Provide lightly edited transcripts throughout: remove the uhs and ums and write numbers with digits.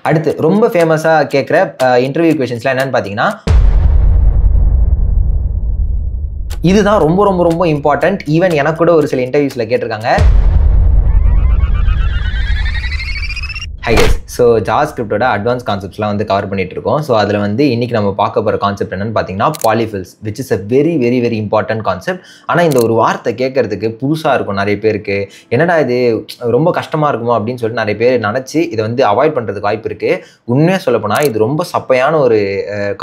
அடுத்து ரொம்ப ஃபேமஸாக கேட்குற இன்டர்வியூ கொஷின்ஸ்லாம் என்னன்னு பார்த்தீங்கன்னா, இதுதான் ரொம்ப ரொம்ப ரொம்ப இம்பார்ட்டன்ட். ஈவன் எனக்கு கூட ஒரு சில இன்டர்வியூஸில் கேட்டிருக்காங்க. ஹை கைஸ், ஸோ ஜாவாஸ்கிரிப்டோட அட்வான்ஸ் கான்செப்ட்ஸ்லாம் வந்து கவர் பண்ணிட்டு இருக்கோம். ஸோ அதில் வந்து இன்றைக்கி நம்ம பார்க்க போகிற கான்செப்ட் என்னென்னு பார்த்தீங்கன்னா polyfills, which is a very very very important concept. ஆனால் இந்த ஒரு வார்த்தை கேட்கறதுக்கு புதுசாக இருக்கும் நிறைய பேருக்கு. என்னடா இது ரொம்ப கஷ்டமாக இருக்குமோ அப்படின்னு சொல்லிட்டு நிறைய பேர் நினச்சி இதை வந்து அவாய்ட் பண்ணுறதுக்கு வாய்ப்பு இருக்குது. உண்மையாக சொல்லப்போனால் இது ரொம்ப சப்பையான ஒரு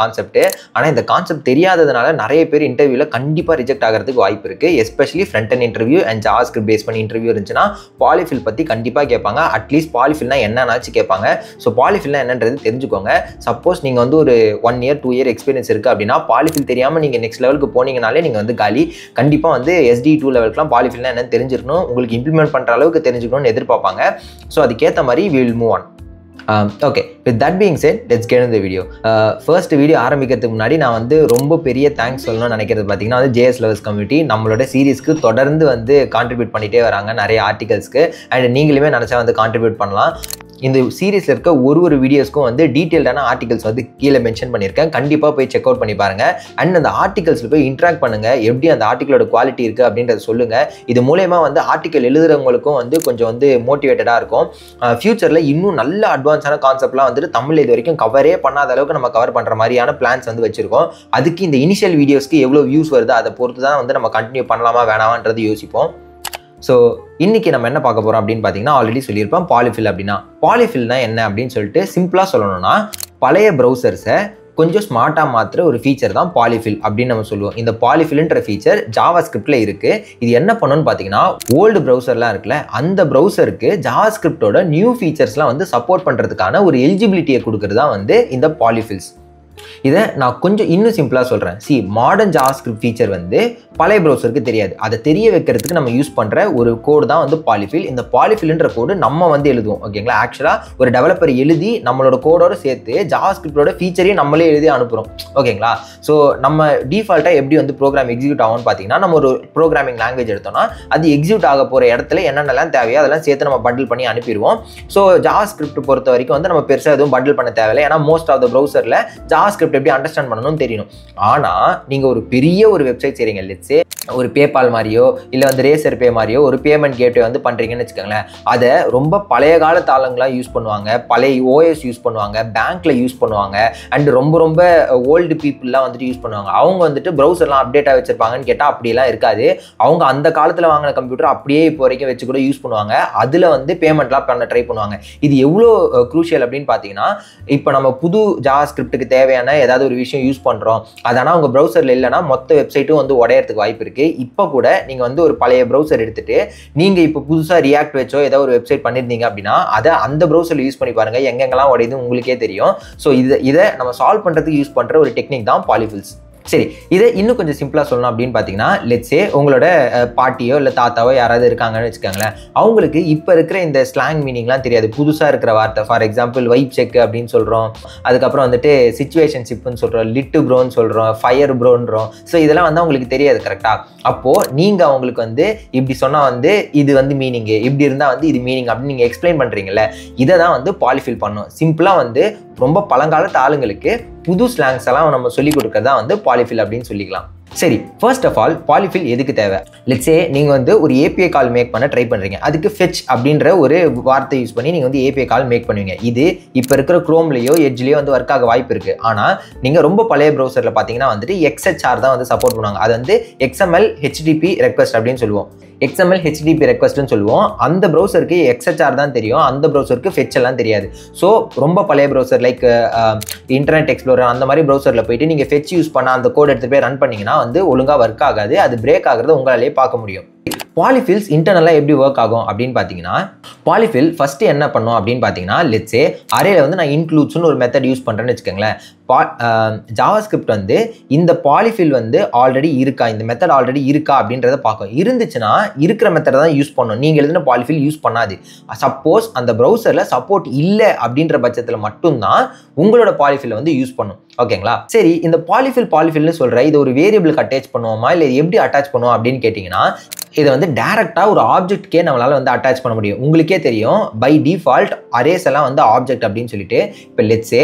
கான்செப்ட்டு. ஆனால் இந்த கான்செப்ட் தெரியாததுனால நிறைய பேர் இன்டர்வியூவில் கண்டிப்பாக ரிஜெக்ட் ஆகிறதுக்கு வாய்ப்பு இருக்குது. Especially front and interview and JavaScript face பண்ணி இன்டர்வியூ இருந்துச்சுன்னா பாலிஃபில் பற்றி கண்டிப்பாக கேட்பாங்க. அட்லீஸ்ட் பாலிஃபில்னா என்ன கேட்பாங்க. ஸோ பாலிஃபில்னா என்னன்றது தெரிஞ்சுக்கோங்க. சப்போஸ் நீங்கள் வந்து ஒரு 1 year 2 year எக்ஸ்பீரியன்ஸ் இருக்குது அப்படின்னா பாலிஃபில் தெரியாமல் நீங்கள் நெக்ஸ்ட் லெவலுக்கு போனீங்கனாலே நீங்கள் வந்து காலி. கண்டிப்பாக வந்து SD2 லெவலுக்குலாம் பாலிஃபில்னா என்னன்னு தெரிஞ்சிருக்கணும், உங்களுக்கு இம்ப்ளிமெண்ட் பண்ணுற அளவுக்கு தெரிஞ்சுக்கணும்னு எதிர்பார்ப்பாங்க. ஸோ அதுக்கேற்ற மாதிரி we will move on. Okay, with that being set let's get in the video. First video ஆரம்பிக்கிறதுக்கு முன்னாடி நான் வந்து ரொம்ப பெரிய தேங்க்ஸ் சொல்லணும்னு நினைக்கிறது பார்த்தீங்கன்னா வந்து JS லவர்ஸ் கம்யூனிட்டி நம்மளோட சீரீஸ்க்கு தொடர்ந்து வந்து கான்ட்ரிபியூட் பண்ணிகிட்டே வராங்க நிறைய ஆர்டிகல்ஸ்க்கு. அண்ட் நீங்களுமே நினச்சா வந்து கான்ட்ரிபியூட் பண்ணலாம். இந்த சீரீஸில் இருக்க ஒரு வீடியோஸ்க்கும் வந்து டீட்டெயில்டான ஆர்டிகல்ஸ் வந்து கீழே மென்ஷன் பண்ணியிருக்கேன். கண்டிப்பாக போய் செக் அவுட் பண்ணி பாருங்கள். அண்ட் அந்த ஆர்டிகல்ஸில் போய் இன்ட்ராக்ட் பண்ணுங்கள், எப்படி அந்த ஆர்டிகளோட குவாலிட்டி இருக்குது அப்படின்றத சொல்லுங்கள். இது மூலயமா வந்து ஆர்டிக்கல் எழுதுறவங்களுக்கும் வந்து கொஞ்சம் வந்து மோட்டிவேட்டடாக இருக்கும். ஃபியூச்சரில் இன்னும் நல்ல அட்வான்ஸான கான்செப்ட்லாம் வந்துட்டு தமிழ் இது வரைக்கும் கவரே பண்ணாத அளவுக்கு நம்ம கவர் பண்ணுற மாதிரியான பிளான்ஸ் வந்து வச்சுருக்கோம். அதுக்கு இந்த இனிஷியல் வீடியோஸ்க்கு எவ்வளோ வியூஸ் வருது அதை பொறுத்து தான் வந்து நம்ம கண்டினியூ பண்ணலாமா வேணாமான்றது யோசிப்போம். ஸோ இன்றைக்கி நம்ம என்ன பார்க்க போகிறோம் அப்படின்னு பார்த்தீங்கன்னா, ஆல்ரெடி சொல்லியிருப்போம் பாலிஃபில் அப்படின்னா. பாலிஃபில்னா என்ன அப்படின்னு சொல்லிட்டு சிம்பிளாக சொல்லணும்னா, பழைய ப்ரௌசர்ஸை கொஞ்சம் ஸ்மார்ட்டாக மாற்றுற ஒரு ஃபீச்சர் தான் பாலிஃபில் அப்படின்னு நம்ம சொல்லுவோம். இந்த பாலிஃபில்ன்ற ஃபீச்சர் ஜாவாஸ்கிரிப்டில் இருக்குது. இது என்ன பண்ணணும்னு பார்த்தீங்கன்னா, ஓல்டு ப்ரௌசர்லாம் இருக்குல்ல, அந்த ப்ரௌசருக்கு ஜாவாஸ்கிரிப்டோட நியூ ஃபீச்சர்ஸ்லாம் வந்து சப்போர்ட் பண்ணுறதுக்கான ஒரு எலிஜிபிலிட்டியை கொடுக்குறது தான் வந்து இந்த பாலிஃபில்ஸ். இதை நான் கொஞ்சம் இன்னும் சிம்பிளாக சொல்கிறேன். மாடர்ன் ஜாவாஸ்கிரிப்ட் ஃபீச்சர் வந்து பழைய ப்ரௌசருக்கு தெரியாது. அதை தெரிய வைக்கிறதுக்கு நம்ம யூஸ் பண்ணுற ஒரு கோடு தான் வந்து பாலிஃபில். இந்த பாலிஃபில்ன்ற கோடு நம்ம வந்து எழுதுவோம், ஓகேங்களா? ஆக்சுவலாக ஒரு டெவலப்பர் எழுதி நம்மளோட கோடோடு சேர்த்து ஜாவாஸ்கிரிப்டோட ஃபீச்சரையும் நம்மளே எழுதி அனுப்புகிறோம், ஓகேங்களா? ஸோ நம்ம டிஃபால்ட்டாக எப்படி வந்து ப்ரோக்ராம் எக்ஸிக்யூட் ஆகும்னு பார்த்தீங்கன்னா, நம்ம ஒரு ப்ரோக்ராமிங் லாங்குவேஜ் எடுத்தோம்னா அது எக்ஸிக்யூட் ஆக போகிற இடத்துல என்னென்னலாம் தேவையோ அதெல்லாம் சேர்த்து நம்ம பண்டில் பண்ணி அனுப்பிடுவோம். ஸோ ஜாவாஸ்கிரிப்ட் பொறுத்த வரைக்கும் வந்து நம்ம பெருசாக எதுவும் பண்டில் பண்ண தேவையில்லை. ஏன்னா மோஸ்ட் ஆஃப் த ப்ரௌசரில் ஜாவாஸ்கிரிப்ட் எப்படி அண்டர்ஸ்டாண்ட் பண்ணணும்னு தெரியணும். ஆனால் நீங்கள் ஒரு பெரிய ஒரு வெப்சைட் செய்கிறீங்க, லெட்ஸே ஒரு பேபால் மாதிரியோ இல்லை வந்து ரேசர் பே மாதிரியோ ஒரு பேமெண்ட் கேட்வே வந்து பண்ணுறீங்கன்னு வச்சுக்கோங்களேன். அதை ரொம்ப பழைய கால ஆளுங்களாம் யூஸ் பண்ணுவாங்க, பழைய OS யூஸ் பண்ணுவாங்க, பேங்க்கில் யூஸ் பண்ணுவாங்க, அண்ட் ரொம்ப ரொம்ப ஓல்டு பீப்புளெலாம் வந்துட்டு யூஸ் பண்ணுவாங்க. அவங்க வந்துட்டு ப்ரௌசர்லாம் அப்டேட்டாக வச்சுருப்பாங்கன்னு கேட்டால் அப்படியெல்லாம் இருக்காது. அவங்க அந்த காலத்தில் வாங்கின கம்ப்யூட்டர் அப்படியே இப்போ வரைக்கும் வச்சு கூட யூஸ் பண்ணுவாங்க. அதில் வந்து பேமெண்ட்லாம் பண்ண ட்ரை பண்ணுவாங்க. இது எவ்வளோ க்ரூஷியல் அப்படின்னு பார்த்தீங்கன்னா, இப்போ நம்ம புது ஜாவாஸ்கிரிப்டுக்கு தேவையான ஏதாவது ஒரு விஷயம் யூஸ் பண்ணுறோம், அதனால் உங்கள் ப்ரௌசரில் இல்லைனா மொத்த வெப்சைட்டும் வந்து உடையறதுக்கு வாய்ப்பு இருக்குது. இப்போ கூட நீங்கள் வந்து ஒரு பழைய ப்ரௌசர் எடுத்துட்டு நீங்கள் இப்போ புதுசாக ரியாக்ட் வச்சோ ஏதாவது ஒரு வெப்சைட் பண்ணியிருந்தீங்க அப்படின்னா அதை அந்த ப்ரௌசரில் யூஸ் பண்ணி பாருங்கள், எங்கெங்கெல்லாம் உடையுது உங்களுக்கே தெரியும். ஸோ இதை நம்ம சால்வ் பண்ணுறதுக்கு யூஸ் பண்ணுற ஒரு டெக்னிக் தான் பாலிஃபில்ஸ். சரி, இதை இன்னும் கொஞ்சம் சிம்பிளாக சொல்லணும் அப்படின்னு பார்த்தீங்கன்னா, லெட்ஸே உங்களோட பாட்டியோ இல்லை தாத்தாவோ யாராவது இருக்காங்கன்னு வச்சுக்கோங்களேன். அவங்களுக்கு இப்போ இருக்கிற இந்த ஸ்லாங் மீனிங்லாம் தெரியாது, புதுசாக இருக்கிற வார்த்தை. ஃபார் எக்ஸாம்பிள் வைப் செக் அப்படின்னு சொல்கிறோம், அதுக்கப்புறம் வந்துட்டு சிச்சுவேஷன்ஷிப்னு சொல்கிறோம், லிட்டு ப்ரோன்னு சொல்கிறோம், ஃபயர் ப்ரோன்றோம். ஸோ இதெல்லாம் வந்து அவங்களுக்கு தெரியாது கரெக்டாக. அப்போது நீங்கள் அவங்களுக்கு வந்து இப்படி சொன்னால் வந்து இது வந்து மீனிங்கு, இப்படி இருந்தால் வந்து இது மீனிங் அப்படின்னு நீங்கள் எக்ஸ்பிளைன் பண்ணுறீங்கல்ல, இதை தான் வந்து பாலிஃபில் பண்ணும். சிம்பிளாக வந்து ரொம்ப பழங்காலத்து ஆளுங்களுக்கு புது ஸ்லாங்ஸ் எல்லாம் நம்ம சொல்லிக் கொடுக்கறதா வந்து பாலிஃபில் அப்படின்னு சொல்லிக்கலாம். சரி, ஃபர்ஸ்ட் ஆஃப் ஆல் பாலிஃபில் எதுக்கு தேவை? லெட்ஸே நீங்கள் வந்து ஒரு API கால் மேக் பண்ண ட்ரை பண்ணுறீங்க. அதுக்கு ஃபெச் அப்படின்ற ஒரு வார்த்தை யூஸ் பண்ணி நீங்கள் வந்து API கால் மேக் பண்ணுவீங்க. இது இப்போ இருக்கிற க்ரோம்லேயோ எட்ஜ்லேயோ வந்து ஒர்க் ஆக வாய்ப்பு இருக்குது. ஆனால் நீங்கள் ரொம்ப பழைய ப்ரௌசரில் பார்த்தீங்கன்னா வந்துட்டு XHR தான் வந்து சப்போர்ட் பண்ணுவாங்க. அது வந்து XML HTTP ரெக்வஸ்ட் அப்படின்னு சொல்லுவோம். XML HTTP ரெக்வஸ்ட்னு சொல்லுவோம். அந்த ப்ரௌசருக்கு XHR தான் தெரியும், அந்த ப்ரௌசருக்கு ஃபெச் எல்லாம் தெரியாது. ஸோ ரொம்ப பழைய ப்ரௌசர் லைக் இன்டர்நெட் எக்ஸ்ப்ளோரர் அந்த மாதிரி ப்ரௌசரில் போயிட்டு நீங்கள் ஃபெச் யூஸ் பண்ண அந்த கோட் எடுத்துகிட்டு போய் ரன் பண்ணிங்கன்னா வந்து ஒழுங்காக ஒர்க் ஆகாது. அது பிரேக் ஆகிறத உங்களாலேயே பார்க்க முடியும். பாலிஃபில்ஸ் இன்டர்னலாக எப்படி ஒர்க் ஆகும் அப்படின்னு பார்த்தீங்கன்னா, பாலிஃபில் ஃபஸ்ட்டு என்ன பண்ணும் அப்படின்னு பார்த்தீங்கன்னா, லெட்ஸே அரேல வந்து நான் இன்க்ளூட்ஸ்னு ஒரு மெத்தட் யூஸ் பண்ணுறேன்னு வச்சுக்கோங்களேன். ஜாவாஸ்கிரிப்ட் வந்து இந்த பாலிஃபில் வந்து ஆல்ரெடி இருக்கா, இந்த மெத்தட் ஆல்ரெடி இருக்கா அப்படின்றத பார்க்கும். இருந்துச்சுன்னா இருக்கிற மெத்தடை தான் யூஸ் பண்ணணும். நீங்கள் எழுதின பாலிஃபில் யூஸ் பண்ணாது. சப்போஸ் அந்த ப்ரௌசரில் சப்போர்ட் இல்லை அப்படின்ற பட்சத்தில் மட்டும்தான் உங்களோட பாலிஃபில் வந்து யூஸ் பண்ணும். ஓகேங்களா? சரி, இந்த பாலிஃபில்னு சொல்கிற இது ஒரு வேரியபிளுக்கு அட்டாச் பண்ணுவோமா இல்லை எப்படி அட்டாச் பண்ணுவோம் அப்படின்னு கேட்டிங்கன்னா, இதை வந்து டேரெக்டாக ஒரு ஆப்ஜெக்ட்கே நம்மளால் வந்து அட்டாச் பண்ண முடியும். உங்களுக்கே தெரியும், பை டிஃபால்ட் அரேஸ் எல்லாம் வந்து ஆப்ஜெக்ட் அப்படின்னு சொல்லிட்டு. இப்போ லெட்ஸே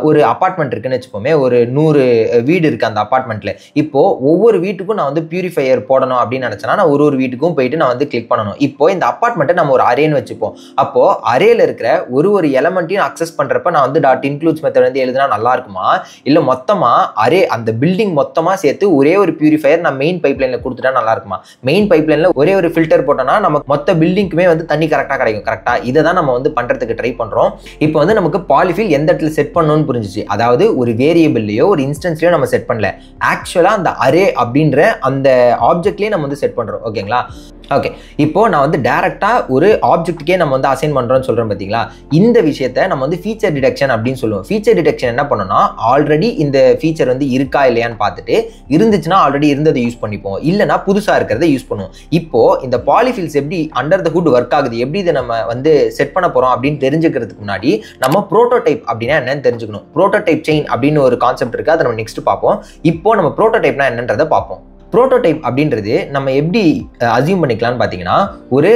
ஒரு அப்பார்ட்மெண்ட் இருக்குன்னு வச்சுப்போமே, ஒரு 100 வீடு இருக்குது அந்த அப்பார்ட்மெண்ட்டில். இப்போது ஒவ்வொரு வீட்டுக்கும் நான் வந்து பியூரிஃபையர் போடணும் அப்படின்னு நினச்சேன்னா நான் ஒரு வீட்டுக்கும் போயிட்டு நான் வந்து கிளிக் பண்ணணும். இப்போது இந்த அப்பார்ட்மெண்ட்டை நம்ம ஒரு அரேன்னு வச்சுப்போம். அப்போது அரேயில் இருக்கிற ஒரு எலமெண்ட்டையும் அக்சஸ் பண்ணுறப்ப நான் வந்து .includes மெத்தட் வந்து எழுதினா நல்லா இருக்குமா, இல்லை மொத்தமாக அரே அந்த பில்டிங் மொத்தமாக சேர்த்து ஒரே ஒரு பியூரிஃபையர் நான் மெயின் பைப்லைனில் கொடுத்துட்டா நல்லா இருக்குமா? மெயின் பைப்லைனில் ஒரே ஒரு ஃபில்டர் போட்டோம்னா நமக்கு மொத்த பில்டிங்க்குமே வந்து தண்ணி கரெக்டாக கிடைக்கும். கரெக்டாக இதை தான் நம்ம வந்து பண்ணுறதுக்கு ட்ரை பண்ணுறோம். இப்போ வந்து நமக்கு பாலிஃபில் எந்த இடத்துல செட் பண்ணணும்னு புரிஞ்சிச்சு. அதாவது ஒரு வேரியபிள்லையோ ஒரு இன்ஸ்டன்ஸ்லையோ நம்ம செட் பண்ணல, ஆக்சுவலாக அந்த அரே அப்படின்ற அந்த ஆப்ஜெக்ட்லேயே நம்ம வந்து செட் பண்ணுறோம். ஓகேங்களா? ஓகே, இப்போ நான் வந்து டேரெக்டாக ஒரு ஆப்ஜெக்ட்டுக்கே நம்ம வந்து அசைன் பண்ணுறோன்னு சொல்கிறோம் பார்த்தீங்களா? இந்த விஷயத்தை நம்ம வந்து ஃபீச்சர் டிடெக்ஷன் அப்படின்னு சொல்லுவோம். ஃபீச்சர் டிடெக்ஷன் என்ன பண்ணோம்னா, ஆல்ரெடி இந்த ஃபீச்சர் வந்து இருக்கா இல்லையான்னு பார்த்துட்டு, இருந்துச்சுன்னா ஆல்ரெடி இருந்ததை யூஸ் பண்ணிப்போம், இல்லைனா புதுசாக இருக்கிறத யூஸ் பண்ணுவோம். இப்போது இந்த பாலிஃபில்ஸ் எப்படி அண்டர் த ஹுட் ஒர்க் ஆகுது, எப்படி இதை நம்ம வந்து செட் பண்ண போகிறோம் அப்படின்னு தெரிஞ்சுக்கிறதுக்கு முன்னாடி நம்ம ப்ரோட்டோடைப் அப்படின்னா என்னன்னு தெரிஞ்சுக்கணும். ப்ரோட்டோடைப் செயின் அப்படின்னு ஒரு கான்செப்ட் இருக்குது, அதை நம்ம நெக்ஸ்ட் பார்ப்போம். இப்போ நம்ம ப்ரோட்டோடைப்னா என்னன்றதை பார்ப்போம். ப்ரோட்டோடைப் அப்படின்றது நம்ம எப்படி அசியூம் பண்ணிக்கலாம்னு பார்த்தீங்கன்னா, ஒரு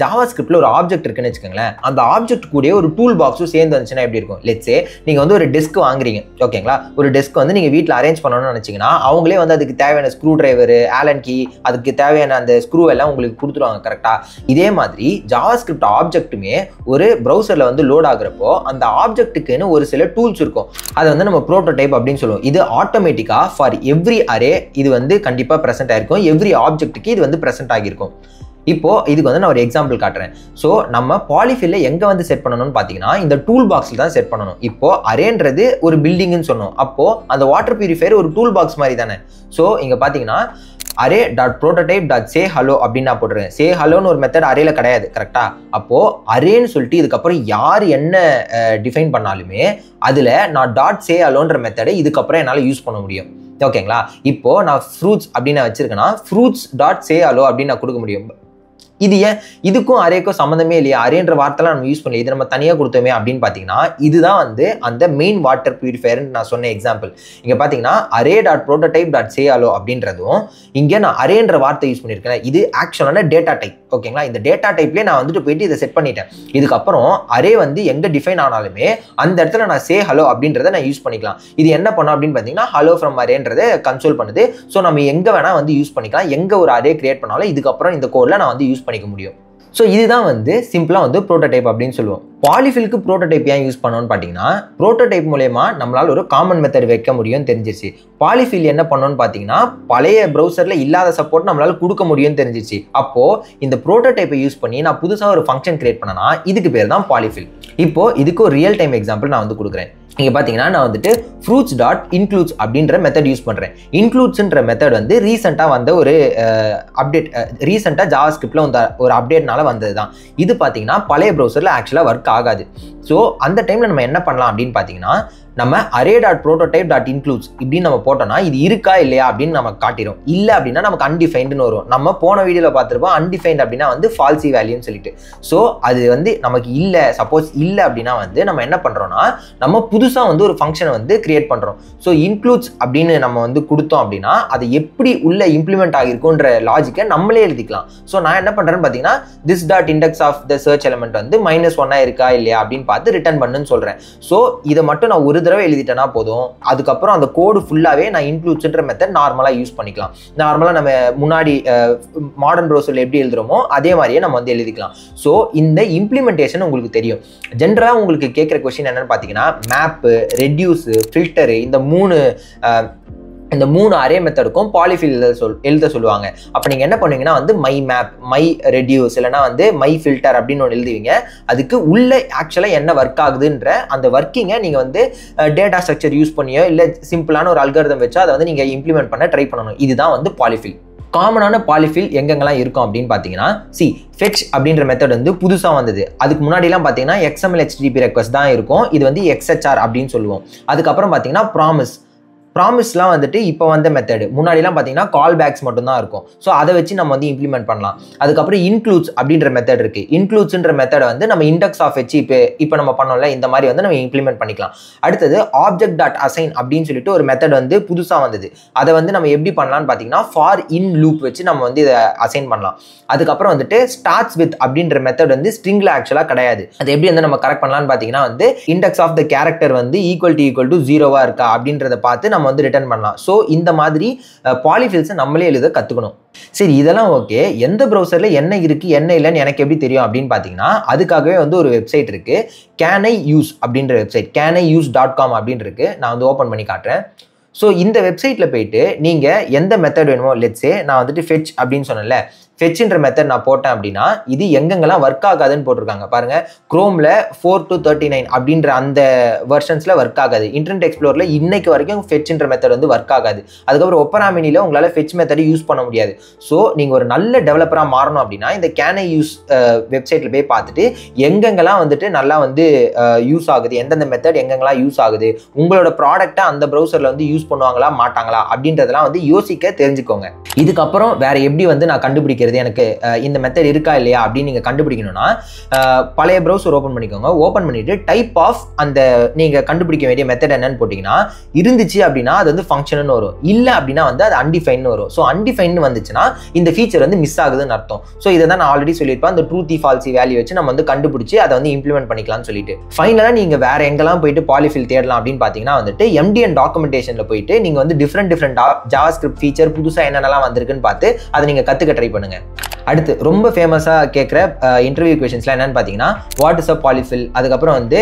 ஜாவாஸ்கிரிப்டில் ஒரு ஆப்ஜெக்ட் இருக்குன்னு வச்சுக்கோங்களேன். அந்த ஆப்ஜெக்ட் கூட ஒரு டூல் பாக்ஸும் சேர்ந்து வந்துச்சுன்னா எப்படி இருக்கும்? லெட்ஸே நீங்கள் வந்து ஒரு டெஸ்க் வாங்குறீங்க. ஓகேங்களா? ஒரு டெஸ்க் வந்து நீங்கள் வீட்டில் அரேஞ்ச் பண்ணணும்னு நினச்சிங்கன்னா அவங்களே வந்து அதுக்கு தேவையான ஸ்க்ரூ டிரைவர், ஆலன் கீ, அதுக்கு தேவையான அந்த ஸ்க்ரூ எல்லாம் உங்களுக்கு கொடுத்துருவாங்க. கரெக்டாக? இதே மாதிரி ஜாவாஸ்கிரிப்ட் ஆப்ஜெக்ட்டுமே ஒரு ப்ரௌசரில் வந்து லோட் ஆகுறப்போ அந்த ஆப்ஜெக்ட்டுக்குன்னு ஒரு சில டூல்ஸ் இருக்கும். அதை வந்து நம்ம ப்ரோட்டோடைப் அப்படின்னு சொல்லுவோம். இது ஆட்டோமேட்டிக்காக ஃபார் எவ்ரி அரே இது வந்து கண்டிப்பாக ப்ரெசென்ட் ஆகிருக்கும். எவ்ரி ஆப்ஜெக்ட்டுக்கு இது வந்து ப்ரெசென்ட் ஆகியிருக்கும். இப்போ இதுக்கு வந்து நான் ஒரு எக்ஸாம்பிள் காட்டுறேன். ஸோ நம்ம பாலிஃபில்ல எங்கே வந்து செட் பண்ணணும்னு பார்த்தீங்கன்னா, இந்த டூல் பாக்ஸில் தான் செட் பண்ணணும். இப்போ அரேன்றது ஒரு பில்டிங்னு சொன்னோம். அப்போது அந்த வாட்டர் பியூரிஃபையர் ஒரு டூல் பாக்ஸ் மாதிரி தானே. ஸோ இங்கே பார்த்தீங்கன்னா array.prototype.say hello அப்படின்னு நான் போட்டுருக்கேன். சே ஹலோன்னு ஒரு மெத்தட் அரேல கிடையாது. கரெக்டா? அப்போ அரேன்னு சொல்லிட்டு இதுக்கப்புறம் யார் என்ன டிஃபைன் பண்ணாலுமே அதில் நான் .say helloன்ற மெத்தடை இதுக்கப்புறம் என்னால் யூஸ் பண்ண முடியும். ஓகேங்களா? இப்போ நான் ஃப்ரூட்ஸ் அப்படின்னு வச்சிருக்கேன்னா fruits.say hello அப்படின்னு நான் கொடுக்க முடியும். இது ஏன் இதுக்கும் அரேக்கும் சம்மந்தமே இல்லையா? அரேன்ற வார்த்தைலாம் நம்ம யூஸ் பண்ணல, இது நம்ம தனியாக கொடுத்தோமே அப்படின்னு பார்த்தீங்கன்னா, இதுதான் வந்து அந்த மெயின் வாட்டர் பியூரிஃபையர்னு நான் சொன்ன எக்ஸாம்பிள். இங்கே பார்த்தீங்கன்னா array.prototype.say hello அப்படின்றதும் இங்கே நான் அரேன்ற வார்த்தை யூஸ் பண்ணியிருக்கேன். இது ஆக்சுவலான டேட்டா டைப். ஓகேங்களா? இந்த டேட்டா டைப்லேயே நான் வந்துட்டு போயிட்டு இதை செட் பண்ணிட்டேன். இதுக்கப்புறம் அரே வந்து எங்கே டிஃபைன் ஆனாலுமே அந்த இடத்துல நான் சே ஹலோ அப்படின்றத நான் யூஸ் பண்ணிக்கலாம். இது என்ன பண்ணோம் அப்படின்னு பார்த்தீங்கன்னா, ஹலோ ஃப்ரம் அரேன்றதை கன்சோல் பண்ணுது. ஸோ நம்ம எங்கே வேணால் வந்து யூஸ் பண்ணிக்கலாம். எங்கே ஒரு அரே கிரியேட் பண்ணாலும் இதுக்கப்புறம் இந்த கோடில் நான் வந்து யூஸ் பண்ணிக்க முடியும். ஸோ இதுதான் வந்து சிம்பிளாக வந்து ப்ரோட்டோடைப் அப்படின்னு சொல்லுவோம். பாலிஃபிலுக்கு ப்ரோட்டோடைப் ஏன் யூஸ் பண்ணோன்னு பார்த்தீங்கன்னா, ப்ரோட்டோடைப் மூலமா நம்மளால் ஒரு காமன் மெத்தட் வைக்க முடியும்னு தெரிஞ்சிச்சு. பாலிஃபில் என்ன பண்ணோன்னு பார்த்தீங்கன்னா, பழைய ப்ரௌசரில் இல்லாத சப்போர்ட் நம்மளால் கொடுக்க முடியும்னு தெரிஞ்சிச்சு. அப்போது இந்த ப்ரோட்டோடைப்பை யூஸ் பண்ணி நான் புதுசாக ஒரு ஃபங்க்ஷன் கிரியேட் பண்ணனா இதுக்கு பேர் தான் பாலிஃபில். இப்போது இதுக்கு ஒரு ரியல் டைம் எக்ஸாம்பிள் நான் வந்து கொடுக்குறேன். இங்கே பார்த்தீங்கன்னா நான் வந்துட்டு fruits.includes அப்படின்ற மெத்தட் யூஸ் பண்ணுறேன். இன்க்ளூட்ஸ்ன்ற மெத்தட் வந்து ரீசெண்டாக வந்த ஒரு அப்டேட், ரீசெண்டாக ஜாவாஸ்கிரிப்டில் ஒரு அப்டேட்னால வந்தது தான். இது பார்த்தீங்கன்னா பழைய ப்ரௌசரில் ஆக்சுவலாக ஒர்க் ஆகாது. ஸோ அந்த டைமில் நம்ம என்ன பண்ணலாம் அப்படின்னு பார்த்தீங்கன்னா, நம்ம array.prototype.includes இப்படின்னு நம்ம போட்டோம்னா இது இருக்கா இல்லையா அப்படின்னு நமக்கு காட்டிடும். இல்லை அப்படின்னா நமக்கு அன்டிஃபைன்டுன்னு வரும். நம்ம போன வீடியோவில் பார்த்துருப்போம் அன்டிஃபைன்ட் அப்படின்னா வந்து ஃபால்சி வேல்யூன்னு சொல்லிட்டு. ஸோ அது வந்து நமக்கு இல்லை, சப்போஸ் இல்லை அப்படின்னா வந்து நம்ம என்ன பண்ணுறோம்னா, நம்ம புதுசாக வந்து ஒரு ஃபங்க்ஷனை வந்து கிரியேட் பண்ணுறோம். ஸோ இன்க்ளூட்ஸ் அப்படின்னு நம்ம வந்து கொடுத்தோம் அப்படின்னா அது எப்படி உள்ள இம்ப்ளிமெண்ட் ஆகிருக்குன்ற லாஜிக்கை நம்மளே எழுதிக்கலாம். ஸோ நான் என்ன பண்ணுறேன்னு பார்த்தீங்கன்னா, this.index of the search element வந்து -1 இருக்கா இல்லையா அப்படின்னு பார்த்து ரிட்டர்ன் பண்ணுன்னு சொல்கிறேன். ஸோ இதை மட்டும் நான் ஒரு தடவை எழுதிட்டேன்னா போதும். அதுக்கப்புறம் அந்த கோடு ஃபுல்லாகவே நான் இன்க்ளூட்ஸ்ன்ற மெத்தட் நார்மலாக யூஸ் பண்ணிக்கலாம். நார்மலாக நம்ம முன்னாடி மாடர்ன் ப்ரௌசரில் எப்படி எழுதுறோமோ அதே மாதிரியே நம்ம வந்து எழுதிக்கலாம். ஸோ இந்த இம்ப்ளிமெண்டேஷன் உங்களுக்கு தெரியும். ஜென்ரலாக உங்களுக்கு கேட்குற கொஸ்டின் என்னன்னு பார்த்தீங்கன்னா, மேப்பு, ரெடியூஸு, ஃபில்டரு இந்த மூணு அரே மெத்தடுக்கும் பாலிஃபில் எழுத சொல்லுவாங்க. அப்போ நீங்கள் என்ன பண்ணுவீங்கன்னா வந்து மை மேப், மை ரெடியூஸ், இல்லைனா வந்து மை ஃபில்டர் அப்படின்னு ஒன்று எழுதுவீங்க. அதுக்கு உள்ள ஆக்சுவலாக என்ன ஒர்க் ஆகுதுன்ற அந்த ஒர்க்கிங்கை நீங்கள் வந்து டேட்டா ஸ்ட்ரக்சர் யூஸ் பண்ணியோ இல்லை சிம்பிளான ஒரு அல்காரிதம் வச்சோ அதை வந்து நீங்கள் இம்ப்ளிமெண்ட் பண்ண ட்ரை பண்ணணும். இதுதான் வந்து பாலிஃபில். காமனான பாலிஃபில் எங்கெங்கெல்லாம் இருக்கும் அப்படின்னு பார்த்தீங்கன்னா ஃபெச் அப்படின்ற மெத்தட் வந்து புதுசாக வந்தது. அதுக்கு முன்னாடிலாம் பார்த்தீங்கன்னா XML HTTP ரெக்வஸ்ட் தான் இருக்கும். இது வந்து XHR அப்படின்னு சொல்லுவோம். அதுக்கப்புறம் பார்த்தீங்கன்னா ப்ராமிஸ்லாம் வந்துட்டு இப்போ வந்த மெத்தடு. முன்னாடிலாம் பார்த்தீங்கன்னா கால் பேக்ஸ் மட்டும்தான் இருக்கும். ஸோ அதை வச்சு நம்ம வந்து இம்ப்ளிமெண்ட் பண்ணலாம். அதுக்கப்புறம் இன்க்ளூட்ஸ் அப்படின்ற மெத்தட் இருக்குது. இன்க்ளூட்ஸ்ன்ற மெத்தடை வந்து நம்ம இண்டெக்ஸ் ஆஃப் வச்சு இப்போ நம்ம பண்ணோம்ல இந்த மாதிரி வந்து நம்ம இம்ப்ளிமெண்ட் பண்ணிக்கலாம். அடுத்தது ஆப்ஜெக்ட்.அசைன் அப்படின்னு சொல்லிட்டு ஒரு மெத்தட் வந்து புதுசாக வந்தது. அதை வந்து நம்ம எப்படி பண்ணலாம்னு பார்த்தீங்கன்னா ஃபார் இன் லூப் வச்சு நம்ம வந்து இதை அசைன் பண்ணலாம். அதுக்கப்புறம் வந்துட்டு ஸ்டார்ட்ஸ் வித் அப்படின்ற மெத்தட் வந்து ஸ்ட்ரிங்ல ஆக்சுவலாக கிடையாது. அது எப்படி வந்து நம்ம கரெக்ட் பண்ணலாம்னு பார்த்தீங்கன்னா வந்து இண்டெக்ஸ் ஆஃப் த கேரக்டர் வந்து ஈக்குவல் டு 0 இருக்கா அப்படின்றத பார்த்து நம்ம வந்து ரிட்டர்ன் பண்ணலாம். ஸோ இந்த மாதிரி பாலிஃபில்ஸை நம்மளே எழுத கற்றுக்கணும். சரி, இதெல்லாம் ஓகே. எந்த ப்ரௌசர்ல என்ன இருக்கு என்ன இல்லைன்னு எனக்கு எப்படி தெரியும் அப்படின்னு பார்த்தீங்கன்னா அதுக்காகவே வந்து ஒரு வெப்சைட் இருக்கு. CanIUse அப்படின்ற வெப்சைட், caniuse.com அப்படின்னு இருக்கு. நான் வந்து ஓப்பன் பண்ணி காட்டுறேன். ஸோ இந்த வெப்சைட்டில் போயிட்டு நீங்கள் எந்த மெத்தட் வேணுமோ, லெட்ஸே நான் வந்துட்டு ஃபெச் அப்படின்னு சொன்னேன்ல, ஃபெச்ன்ற மெத்தட் நான் போட்டேன் அப்படின்னா இது எங்கெங்கெல்லாம் ஒர்க் ஆகாதுன்னு போட்டிருக்காங்க பாருங்க. குரோமில் 4 to 39 அப்படின்ற அந்த வெர்ஷன்ஸில் ஒர்க் ஆகாது. இன்டர்நெட் எக்ஸ்ப்ளோரில் இன்னைக்கு வரைக்கும் ஃபெச்ன்ற மெத்தட் வந்து ஒர்க் ஆகாது. அதுக்கப்புறம் ஒப்பரா மினியில் உங்களால் ஃபெச் மெத்தட் யூஸ் பண்ண முடியாது. ஸோ நீங்கள் ஒரு நல்ல டெவலப்பராக மாறணும் அப்படின்னா இந்த CanIUse வெப்சைட்டில் போய் பார்த்துட்டு எங்கெங்கெல்லாம் வந்துட்டு நல்லா வந்து யூஸ் ஆகுது, எந்தெந்த மெத்தட் எங்கெங்கெல்லாம் யூஸ் ஆகுது, உங்களோட ப்ராடக்ட்டை அந்த ப்ரௌசரில் வந்து யூஸ் பண்ணுவாங்களா மாட்டாங்களா அப்படின்றதெல்லாம் வந்து யோசிக்க தெரிஞ்சுக்கோங்க. இதுக்கப்புறம் வேற எப்படி வந்து நான் கண்டுபிடிக்கிறது, எனக்கு இந்த மெத்தட் இருக்கா இல்லையா அப்படின்னு நீங்க கண்டுபிடிக்கணும்னா பழைய ப்ரௌசர் ஓபன் பண்ணிக்கோங்க. ஓபன் பண்ணிட்டு டைப் ஆஃப் அந்த நீங்க கண்டுபிடிக்க வேண்டிய மெத்தட் என்னன்னு போட்டீங்கன்னா இருந்துச்சு அப்படின்னா அது வந்து ஃபங்க்ஷன் வரும். இல்ல அப்படின்னா வந்து அது அன்டிஃபைன் வரும். ஸோ அன்டிஃபைன் வந்துச்சுன்னா இந்த ஃபீச்சர் வந்து மிஸ் ஆகுதுன்னு அர்த்தம். ஸோ இதை தான் நான் ஆல்ரெடி சொல்லியிருப்பேன். அந்த ட்ரூத்தி ஃபால்சி வேல்யூ வச்சு நம்ம வந்து கண்டுபிடிச்சு அதை வந்து இம்ப்ளிமெண்ட் பண்ணிக்கலாம்னு சொல்லிட்டு ஃபைனலாக நீங்க வேற எங்கெல்லாம் போயிட்டு பாலிஃபில் தேடலாம் அப்படின்னு பார்த்தீங்கன்னா வந்துட்டு MDN டாக்குமெண்டேஷன்ல போயிட்டு நீங்க வந்து டிஃப்ரெண்ட் ஜாவாஸ்கிரிப்ட் ஃபீச்சர் புதுசாக என்னென்னலாம் வந்திருக்குன்னு பார்த்து அதை நீங்க கத்துக்க ட்ரை பண்ணுங்க. அடுத்து ரொம்ப ஃபேமஸாக கேட்குற இன்டர்வியூ கொஷின்ஸ்லாம் என்னன்னு பார்த்தீங்கன்னா வாட் இஸ் அ பாலிஃபில், அதுக்கப்புறம் வந்து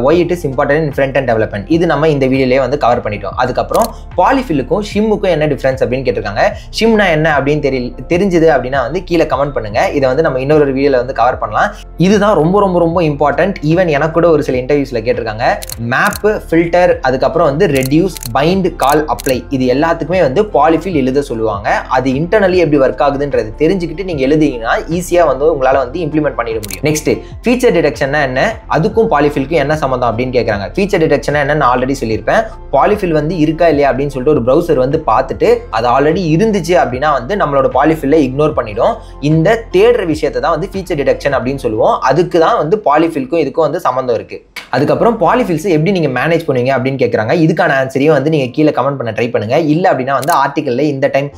why it is important in front and development. இது நம்ம இந்த வீடியோலேயே வந்து கவர் பண்ணிட்டோம். அதுக்கப்புறம் பாலிஃபிலுக்கும் ஷிம்முக்கும் என்ன டிஃப்ரென்ஸ் அப்படின்னு கேட்டிருக்காங்க. ஷிம்னா என்ன அப்படின்னு தெரிஞ்சுது அப்படின்னா வந்து கீழே கமெண்ட் பண்ணுங்க. இதை வந்து நம்ம இன்னொரு வீடியோவில் வந்து கவர் பண்ணலாம். இதுதான் ரொம்ப ரொம்ப ரொம்ப இம்பார்ட்டன்ட். ஈவன் எனக்கு கூட ஒரு சில இன்டர்வியூஸில் கேட்டிருக்காங்க. மேப்பு, ஃபில்டர், அதுக்கப்புறம் வந்து ரெடியூஸ், பைண்ட், கால், அப்ளை இது எல்லாத்துக்குமே வந்து பாலிஃபில் எழுத சொல்லுவாங்க. அது இன்டர்னலி எப்படி ஒர்க் ஆகுதுன்றது தெரிஞ்சுக்கிட்டு நீங்கள் எழுதிங்கன்னா ஈஸியா வந்து உங்களால வந்து இம்ப்ளிமெண்ட் பண்ணிட முடியும். நெக்ஸ்ட் ஃபீச்சர் டிடெக்ஷன்னா என்ன, அதுக்கும் பாலிஃபிலுக்கும் என்ன சம்பந்தம் அப்படின்னு கேட்கறாங்க. ஃபீச்சர் டிடெக்ஷன் என்ன நான் ஆல்ரெடி சொல்லியிருப்பேன். பாலிஃபில் வந்து இருக்கா இல்லையா அப்படின்னு சொல்லிட்டு ஒரு ப்ரௌசர் வந்து பார்த்துட்டு அது ஆல்ரெடி இருந்துச்சு அப்படின்னா வந்து நம்மளோட பாலிஃபில்ல இக்னோர் பண்ணிடும். இந்த தேடுற விஷயத்தை தான் வந்து ஃபீச்சர் டிடெக்ஷன் அப்படின்னு சொல்லுவோம். அதுக்கு தான் வந்து பாலிஃபிலுக்கும் இதுக்கும் வந்து சம்பந்தம் இருக்கு. அதுக்கப்புறம் பாலிஃபில்ஸ் எப்படி நீங்க மேனேஜ் பண்ணுவீங்க அப்படின்னு கேட்கறாங்க. இதுக்கான ஆன்சரையும் வந்து நீங்க கீழே கமெண்ட் பண்ண ட்ரை பண்ணுங்க. இல்ல அப்படின்னா வந்து ஆர்டிகல்ல இந்த டைம்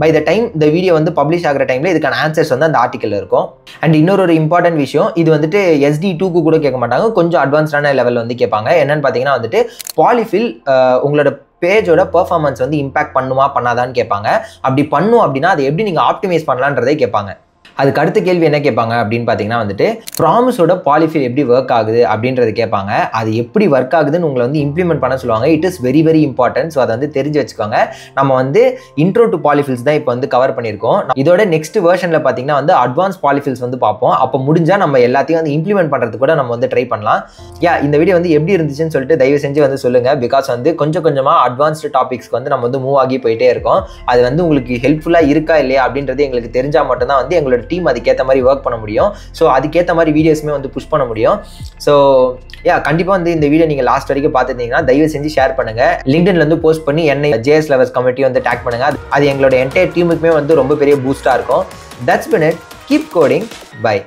பை த டைம் இந்த வீடியோ வந்து பப்ளிஷ் ஆகிற டைம்ல இதுக்கான ஆன்சர்ஸ் வந்து அந்த ஆர்டிகல்ல இருக்கும். அண்ட் இன்னொரு இம்பார்ட்டன்ட் விஷயம், இது வந்துட்டு SD2க்கு கூட கேட்க மாட்டாங்க, கொஞ்சம் அட்வான்ஸ்டான லெவல் வந்து கேட்பாங்க. என்னன்னு பாத்தீங்கன்னா வந்துட்டு பாலிஃபில் உங்களோட பேஜோட பெர்ஃபார்மன்ஸ் வந்து இம்பாக்ட் பண்ணுமா பண்ணாதான்னு கேட்பாங்க. அப்படி பண்ணும் அப்படின்னா அதை எப்படி நீங்க ஆப்டிமைஸ் பண்ணலான்றதை கேட்பாங்க. அதுக்கு அடுத்த கேள்வி என்ன கேட்பாங்க அப்படின்னு பார்த்தீங்கன்னா வந்துட்டு ப்ராமிஸோட பாலிஃபில் எப்படி ஒர்க் ஆகுது அப்படின்றது கேட்பாங்க. அது எப்படி ஒர்க் ஆகுதுன்னு உங்களை வந்து இம்ப்ளிமெண்ட் பண்ண சொல்லுவாங்க. It is very very important. So அதை வந்து தெரிஞ்சு வச்சுக்கோங்க. நம்ம வந்து இன்ட்ரோ டு பாலிஃபில்ஸ் தான் இப்போ வந்து கவர் பண்ணியிருக்கோம். இதோட நெக்ஸ்ட் வெர்ஷனில் பார்த்தீங்கன்னா வந்து அட்வான்ஸ் பாலிஃபில்ஸ் வந்து பார்ப்போம். அப்போ முடிஞ்சால் நம்ம எல்லாத்தையும் வந்து இம்ப்ளிமெண்ட் பண்ணுறது கூட நம்ம வந்து ட்ரை பண்ணலாம். இந்த வீடியோ வந்து எப்படி இருந்துச்சுன்னு சொல்லிட்டு தயவு செஞ்சு வந்து சொல்லுங்கள். பிகாஸ் வந்து கொஞ்சம் கொஞ்சமாக அட்வான்ஸ்டு டாபிக்ஸ்க்கு வந்து நம்ம வந்து மூவ் ஆகி போயிட்டே இருக்கோம். அது வந்து உங்களுக்கு ஹெல்ப்ஃபுல்லாக இருக்கா இல்லையா அப்படின்றது எங்களுக்கு தெரிஞ்சால் மட்டும்தான் வந்து எங்களோட டீம் அதுக்கேற்ற மாதிரி ஒர்க் பண்ண முடியும். ஸோ அதுக்கேற்ற மாதிரி வீடியோஸுமே வந்து புஷ் பண்ண முடியும். ஸோ கண்டிப்பாக வந்து இந்த வீடியோ நீங்கள் லாஸ்ட் வரைக்கும் பார்த்துருந்தீங்கன்னா தயவு செஞ்சு ஷேர் பண்ணுங்க. லிங்க்டின்ல வந்து போஸ்ட் பண்ணி என்னை JS Lovers கம்யூனிட்டி வந்து டேக் பண்ணுங்க. அது எங்களோட என்டையர் டீமுக்குமே வந்து ரொம்ப பெரிய பூஸ்டாக இருக்கும். That's been it. Keep coding. By.